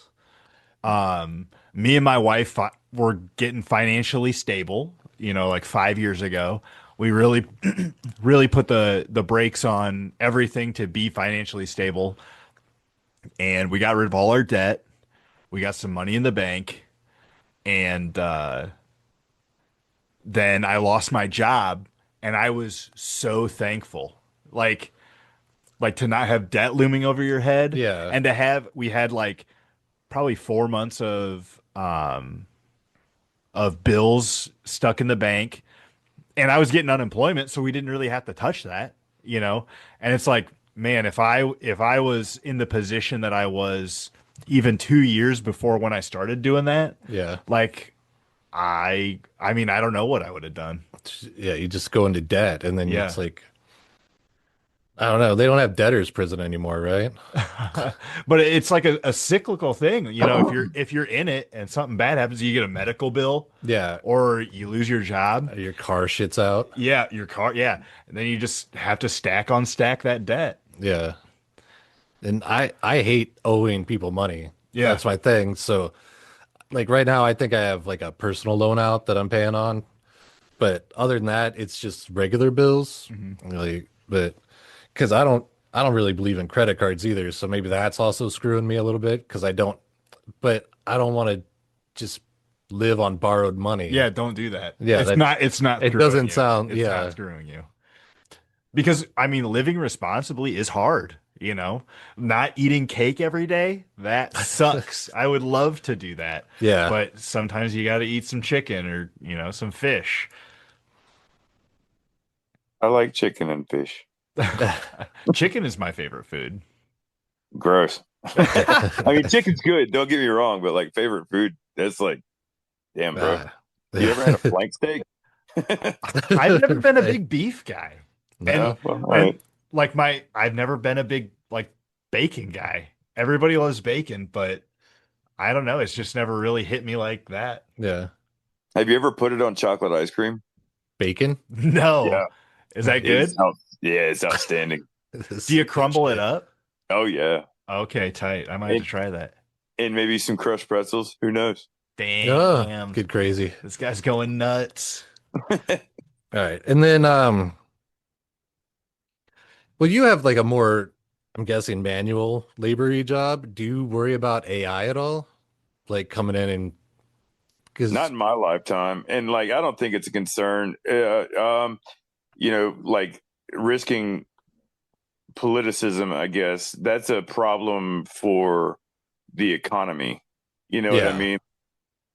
Me and my wife were getting financially stable, like 5 years ago. We really, really put the brakes on everything to be financially stable, and we got rid of all our debt. We got some money in the bank, and then I lost my job, and I was so thankful. Like, like to not have debt looming over your head, yeah, and we had like probably 4 months of bills stuck in the bank, and I was getting unemployment, so we didn't really have to touch that. And it's like, man, if I was in the position that I was even 2 years before when I started doing that, yeah, like I mean, I don't know what I would have done. yeah. You just go into debt, and then it's Yeah. like, I don't know. They don't have debtors prison anymore, right? But it's like a cyclical thing. If you're in it and something bad happens, you get a medical bill Yeah, or you lose your job. your car shits out. Yeah, your car, yeah. And then you just have to stack on stack that debt. Yeah, and I hate owing people money. Yeah. That's my thing. So like right now, I think I have like a personal loan out that I'm paying on. But other than that, it's just regular bills. Mhm. Like, but because I don't really believe in credit cards either. So maybe that's also screwing me a little bit because but I don't want to just live on borrowed money. Yeah, don't do that. Yeah, It's not it screwing doesn't you. sound, It's not yeah, screwing you. Because I mean, living responsibly is hard. Not eating cake every day, that sucks. I would love to do that. yeah, But sometimes you got to eat some chicken or, some fish. I like chicken and fish. Chicken is my favorite food. Gross. I mean, chicken's good. Don't get me wrong, but like favorite food, that's like, damn, bro. Ah. You ever had a flank steak? I've never been a big beef guy. And No, Well, all and right. like I've never been a big like bacon guy. Everybody loves bacon, but I don't know. It's just never really hit me like that. Yeah. Have you ever put it on chocolate ice cream? Bacon? No. Yeah, Is that it's good? out. Yeah, it's outstanding. Do This you good crumble it shit. up? Oh yeah, Okay, tight. I might have to and try that. and maybe some crushed pretzels. Who knows? Oh, Damn. get crazy. This guy's going nuts. All right. And then well, you have like a more, I'm guessing, manual labory job. Do you worry about AI at all? Like coming in and Not because in my lifetime, and like I don't think it's a concern. Like risking politicism, I guess that's a problem for the economy. You know what I yeah. mean?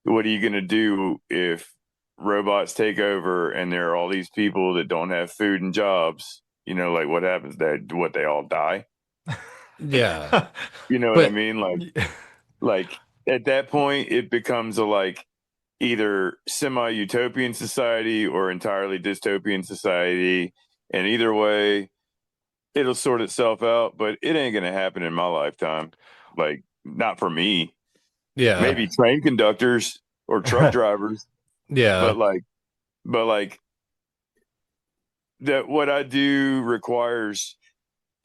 What are you going to do if robots take over and there are all these people that don't have food and jobs? Like what happens? What they all die? Yeah. You know what I But mean? Like at that point, it becomes a like either semi-utopian society or entirely dystopian society, and either way, it'll sort itself out. But it ain't gonna happen in my lifetime. Like not for me. yeah. Maybe train conductors or truck drivers, Yeah. but like that what I do requires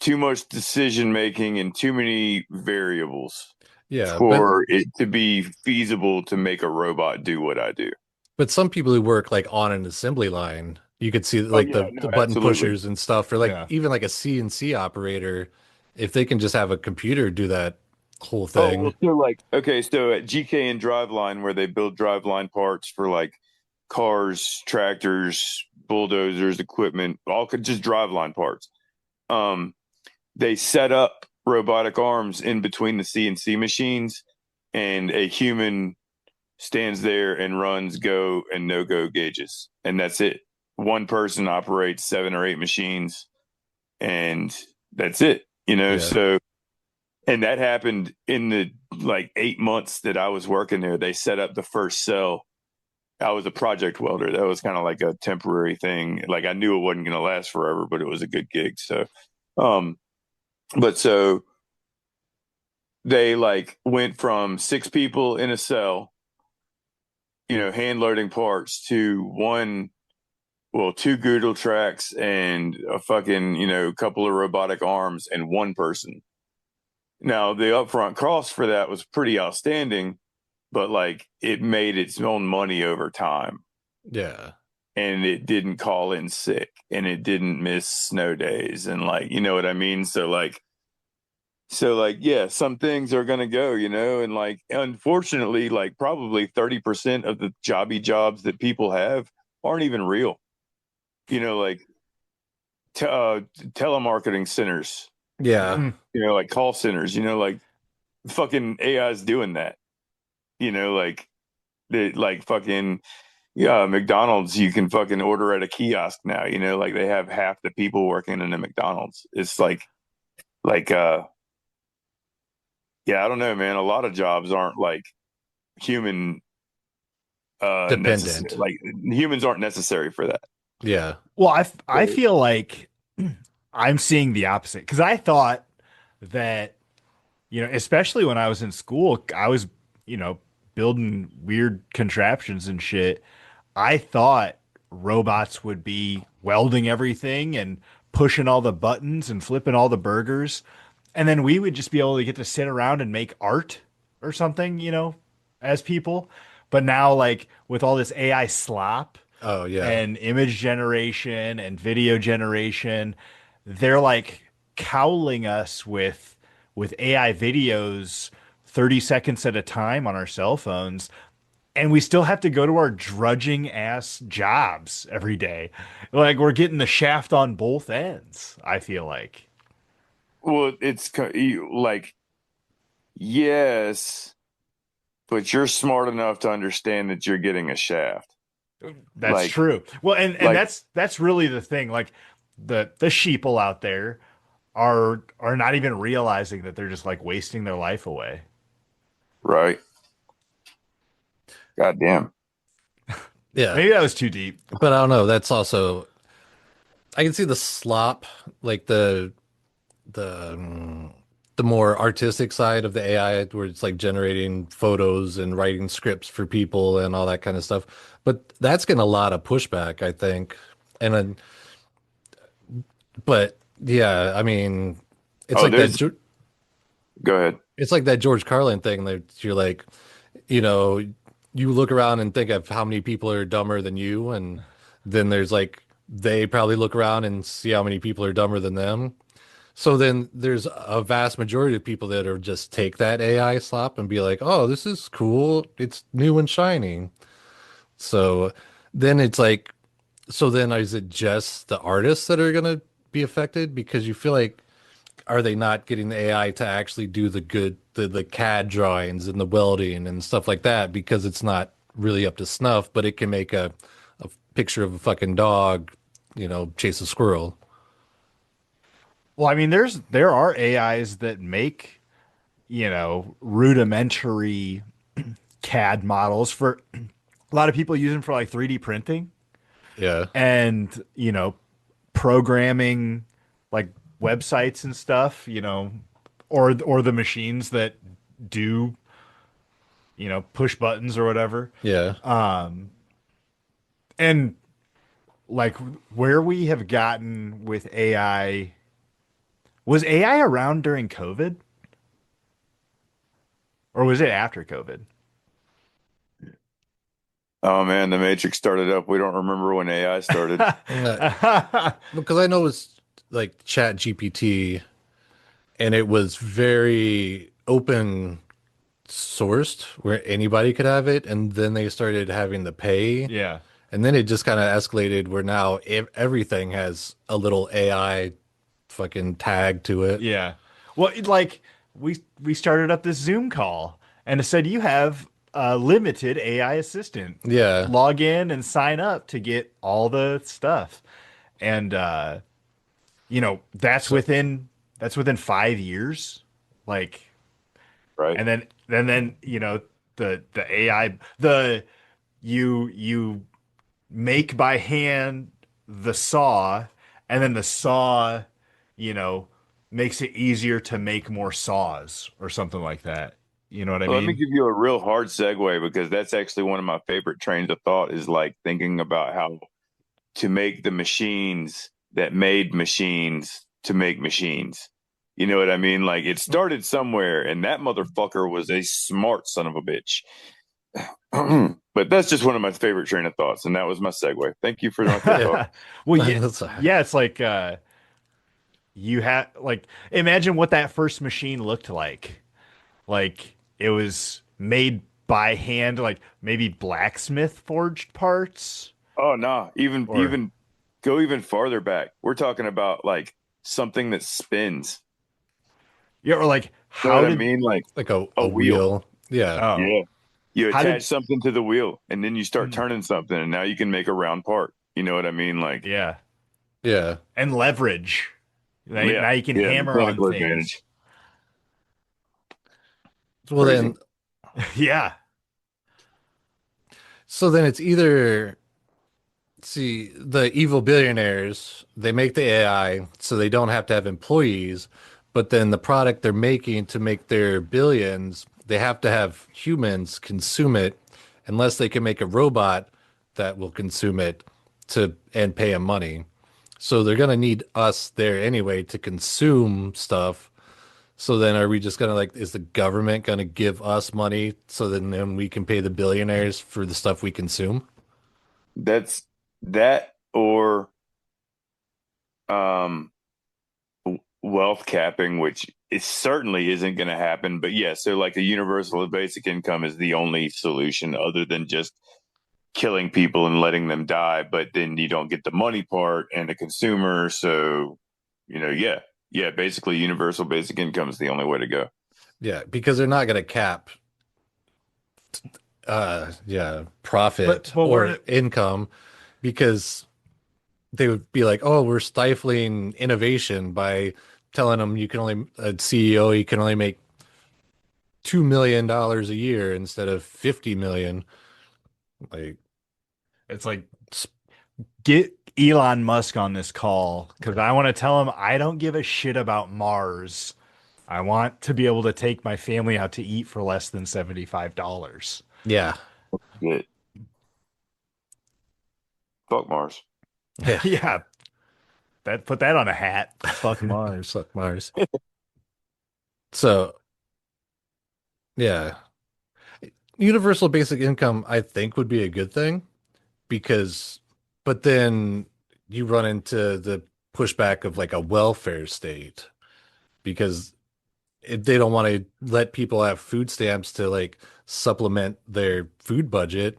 too much decision making and too many variables Yeah. for it to be feasible to make a robot do what I do. But some people who work like on an assembly line, you could see Oh like yeah, the no, button absolutely. pushers and stuff, or like Yeah. even like a CNC operator, if they can just have a computer do that whole Oh well, thing. so like okay, so at GK and Driveline, where they build driveline parts for like cars, tractors, bulldozers, equipment, all could just driveline parts. Um, they set up robotic arms in between the CNC machines, and a human stands there and runs go and no go gauges, and that's it. One person operates 7 or 8 machines, and that's it. Yeah. So and that happened in the like 8 months that I was working there. They set up the first cell. I was a project welder. That was kind of like a temporary thing. Like I knew it wasn't going to last forever, but it was a good gig. Um, but so they like went from 6 people in a cell, hand loading parts to one, well, 2 Goodle tracks and a fucking, couple of robotic arms and one person. Now the upfront cost for that was pretty outstanding, but like it made its own money over time, Yeah. and it didn't call in sick and it didn't miss snow days, and like you know what I mean. So like yeah, some things are gonna go, and like unfortunately, like probably 30% of the jobby jobs that people have aren't even real. Like telemarketing centers, Yeah. like call centers, like fucking AI is doing that. Like like fucking yeah, McDonald's, you can fucking order at a kiosk now, like they have half the people working in a McDonald's. It's like yeah, I don't know, man. A lot of jobs aren't like human necessary, Dependent. like humans aren't necessary for that. Yeah. Well, I feel like I'm seeing the opposite because I thought that, especially when I was in school, I was, building weird contraptions and shit. I thought robots would be welding everything and pushing all the buttons and flipping all the burgers. And then we would just be able to get to sit around and make art or something, as people. But now, like, with all this AI slop Oh yeah. and image generation and video generation, they're like cowling us with AI videos 30 seconds at a time on our cell phones, and we still have to go to our drudging ass jobs every day. Like we're getting the shaft on both ends, I feel like. Well, like yes, but you're smart enough to understand that you're getting a shaft. That's Like true. Well, and like that's really the thing. Like the sheeple out there are not even realizing that they're just like wasting their life away. right. God damn. Yeah. Maybe that was too deep. But I don't know. That's also I can see the slop, like the the more artistic side of the AI, where it's like generating photos and writing scripts for people and all that kind of stuff. But that's getting a lot of pushback, I think. And then, but yeah, I mean, it's Oh, like that. there's go ahead. It's like that George Carlin thing that you're like, you know, you look around and think of how many people are dumber than you, and then there's like they probably look around and see how many people are dumber than them. So then there's a vast majority of people that are just take that AI slop and be like, "Oh, this is cool. It's new and shiny." So then it's like, so then is it just the artists that are gonna be affected? Because you feel like, are they not getting the AI to actually do the good, the CAD drawings and the welding and stuff like that because it's not really up to snuff, but it can make a picture of a fucking dog, chase a squirrel. Well, I mean, there are AIs that make, rudimentary CAD models for a lot of people use them for like 3D printing Yeah. and, programming like websites and stuff, or the machines that do, push buttons or whatever. Yeah. And like where we have gotten with AI, was AI around during COVID or was it after COVID? Oh man, the Matrix started up. We don't remember when AI started. Uh, because I know it's like Chat GPT and it was very open sourced where anybody could have it. And then they started having the pay. Yeah. And then it just kind of escalated where now everything has a little AI fucking tag to it. Yeah. Well, like we started up this Zoom call and it said you have a limited AI assistant. Yeah. Log in and sign up to get all the stuff. And So that's within 5 years. Like Right. and then, the AI you make by hand the saw, and then the saw, you know, makes it easier to make more saws or something like that. You know what I Well, let me mean? give you a real hard segue because that's actually one of my favorite trains of thought is like thinking about how to make the machines that made machines to make machines. You know what I mean? Like it started somewhere, and that motherfucker was a smart son of a bitch. But that's just one of my favorite train of thoughts, and that was my segue. Thank you for letting me yeah, talk. Well, yeah, that's yeah, it's like you have like imagine what that first machine looked like. Like it was made by hand, like maybe blacksmith forged parts Oh no, even or even go even farther back. We're talking about like something that spins. yeah, or like You know how what I did mean? Like like a, a a wheel. wheel. Yeah. oh Yeah. You how attach did something to the wheel and then you start mm, turning something and now you can make a round part. You know what I mean? Like, yeah, Yeah. and leverage. yeah, Now you can yeah, hammer on mechanical things. advantage. Well Crazy. then, Yeah. so then it's either, see, the evil billionaires, they make the AI so they don't have to have employees, but then the product they're making to make their billions, they have to have humans consume it unless they can make a robot that will consume it to and pay them money. So they're gonna need us there anyway to consume stuff. So then are we just gonna like, is the government gonna give us money so then we can pay the billionaires for the stuff we consume? That's that or um wealth capping, which it certainly isn't going to happen. But yeah, so like a universal basic income is the only solution other than just killing people and letting them die. But then you don't get the money part and the consumer. So, yeah, yeah, basically universal basic income is the only way to go. Yeah, because they're not gonna cap yeah, But profit but or we're income because they would be like, "Oh, we're stifling innovation by telling them you can only a CEO you can only make $2 million a year instead of 50 million." Like, it's like get Elon Musk on this call because I want to tell him I don't give a shit about Mars. I want to be able to take my family out to eat for less than $75. Yeah. Shit. Fuck Mars. Yeah. Yeah, that put that on a hat. Fuck Mars. Fuck Mars. So, yeah. Universal basic income, I think, would be a good thing because, but then you run into the pushback of like a welfare state because if they don't want to let people have food stamps to like supplement their food budget,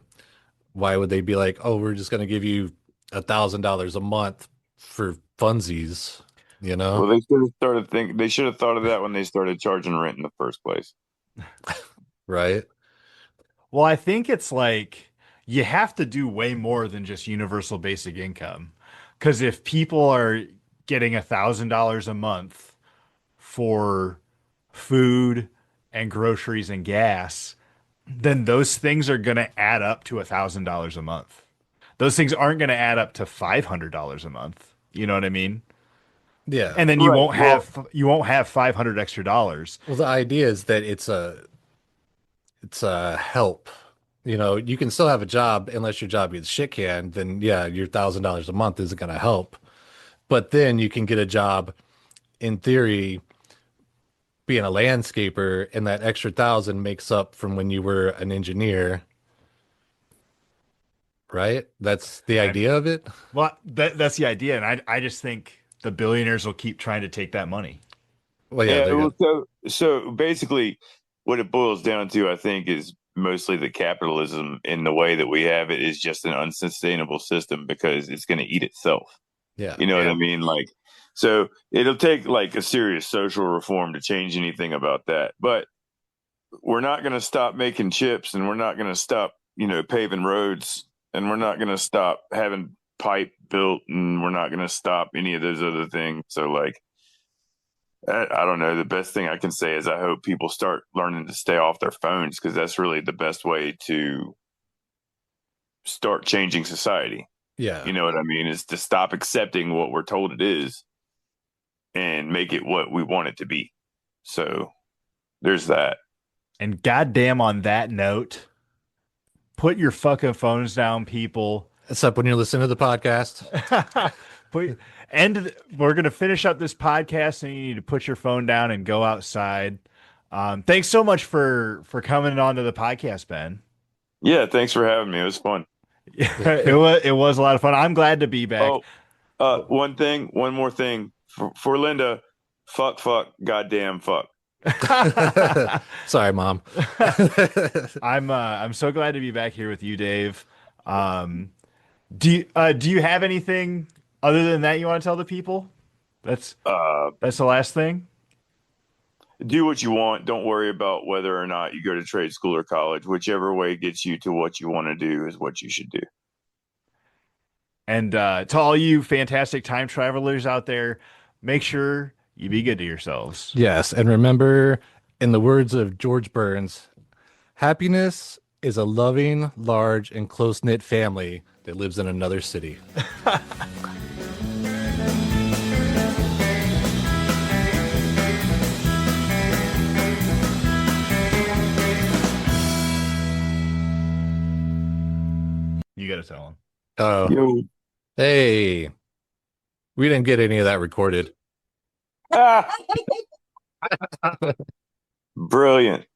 why would they be like, oh, we're just going to give you $1,000 a month for funsies, you know? Well, they should have started think. They should have thought of that when they started charging rent in the first place. Right? Well, I think it's like you have to do way more than just universal basic income. Because if people are getting $1,000 a month for food and groceries and gas, then those things are going to add up to $1,000 a month. Those things aren't going to add up to $500 a month. You know what I mean? Yeah. And then Right. Well, you won't have 500 extra dollars. Well, the idea is that it's a help. You know, you can still have a job unless your job gets shit canned, then yeah, your $1,000 a month isn't going to help. But then you can get a job in theory being a landscaper, and that extra thousand makes up from when you were an engineer, right? That's the And idea of it. well, that's the idea. And I just think the billionaires will keep trying to take that money. Well, yeah, yeah. they're Well, good. so basically, what it boils down to, I think, is mostly the capitalism in the way that we have it is just an unsustainable system because it's going to eat itself. Yeah, You know what I Yeah. mean? Like, so it'll take like a serious social reform to change anything about that. But we're not going to stop making chips, and we're not going to stop, paving roads, and we're not going to stop having pipe built, and we're not going to stop any of those other things. So, like, I don't know. The best thing I can say is I hope people start learning to stay off their phones because that's really the best way to start changing society. yeah, You know what I mean? Is to stop accepting what we're told it is and make it what we want it to be. So there's that. And goddamn, on that note, put your fucking phones down, people. except when you're listening to the podcast. Put we're gonna finish up this podcast, and you need to put your phone down and go outside. Thanks so much for coming on to the podcast, Ben. Yeah, thanks for having me. It was fun. It was a lot of fun. I'm glad to be back. Oh, one more thing for Linda. Fuck, goddamn, fuck. Sorry, mom. I'm so glad to be back here with you, Dave. Um, do you have anything other than that you want to tell the people? That's Uh, that's the last thing. do what you want. Don't worry about whether or not you go to trade school or college. Whichever way gets you to what you want to do is what you should do. And to all you fantastic time travelers out there, make sure you be good to yourselves. Yes, and remember, in the words of George Burns, happiness is a loving, large, and close-knit family that lives in another city. You got to tell them. Oh, Yo. hey, we didn't get any of that recorded. Ah, brilliant.